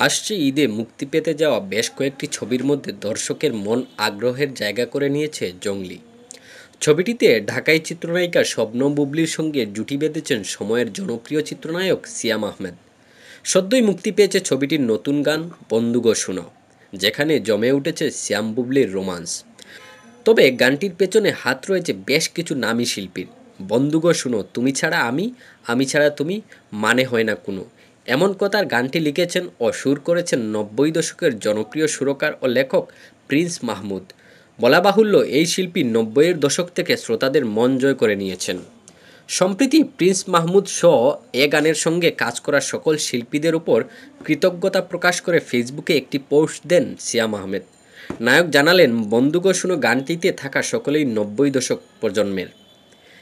আসছে ঈদে মুক্তি পেতে যাওয়া বেশ কয়েকটি ছবির মধ্যে দর্শকের মন আগ্রহের জায়গা করে নিয়েছে জঙ্গলি। ছবিটিতে ঢাকাই চিত্রনায়িকা শবনম বুবলির সঙ্গে জুটি বেঁধেছেন সময়ের জনপ্রিয় চিত্রনায়ক সিয়াম আহমেদ। সদ্যই মুক্তি পেয়েছে ছবিটির নতুন গান বন্দু গো শুনো, যেখানে জমে উঠেছে শ্যাম বুবলির রোমান্স। তবে গানটির পেছনে হাত রয়েছে বেশ কিছু নামী শিল্পীর। বন্দু গো শুনো, তুমি ছাড়া আমি, আমি ছাড়া তুমি, মানে হয় না কোনো, এমন কথার গানটি লিখেছেন ও সুর করেছেন ৯০ দশকের জনপ্রিয় সুরকার ও লেখক প্রিন্স মাহমুদ। বলা বাহুল্য, এই শিল্পী ৯০-এর দশক থেকে শ্রোতাদের মন জয় করে নিয়েছেন। সম্প্রতি প্রিন্স মাহমুদ সহ এ গানের সঙ্গে কাজ করা সকল শিল্পীদের উপর কৃতজ্ঞতা প্রকাশ করে ফেসবুকে একটি পোস্ট দেন সিয়াম আহমেদ। নায়ক জানালেন, বন্দু গো শুনো গানটিতে থাকা সকলেই ৯০ দশক প্রজন্মের।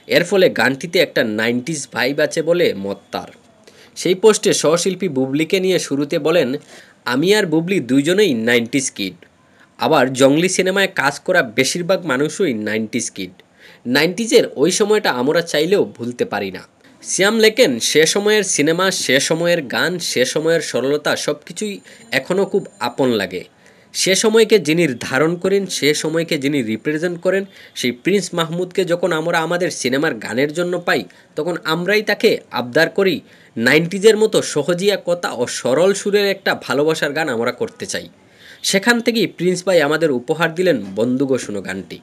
এর ফলে গানটিতে একটা 90s ভাইব আছে বলে মত তার। সেই পোস্টে সহশিল্পী বুবলিকে নিয়ে শুরুতে বলেন, আমি আর বুবলি দুইজনেই 90s কিড। আবার জঙ্গলি সিনেমায় কাজ করা বেশিরভাগ মানুষই 90s কিড। 90s-এর ওই সময়টা আমরা চাইলেও ভুলতে পারি না। সিয়াম লেখেন, সে সময়ের সিনেমা, সে সময়ের গান, সে সময়ের সরলতা সব কিছুই এখনও খুব আপন লাগে। সে সময়কে যিনি ধারণ করেন, সে সময়কে যিনি রিপ্রেজেন্ট করেন, সেই প্রিন্স মাহমুদকে যখন আমরা আমাদের সিনেমার গানের জন্য পাই, তখন আমরাই তাকে আবদার করি 90s-এর মতো সহজিয়া কথা ও সরল সুরের একটা ভালোবাসার গান আমরা করতে চাই। সেখান থেকেই প্রিন্স ভাই আমাদের উপহার দিলেন বন্দু গো শুনো গানটি।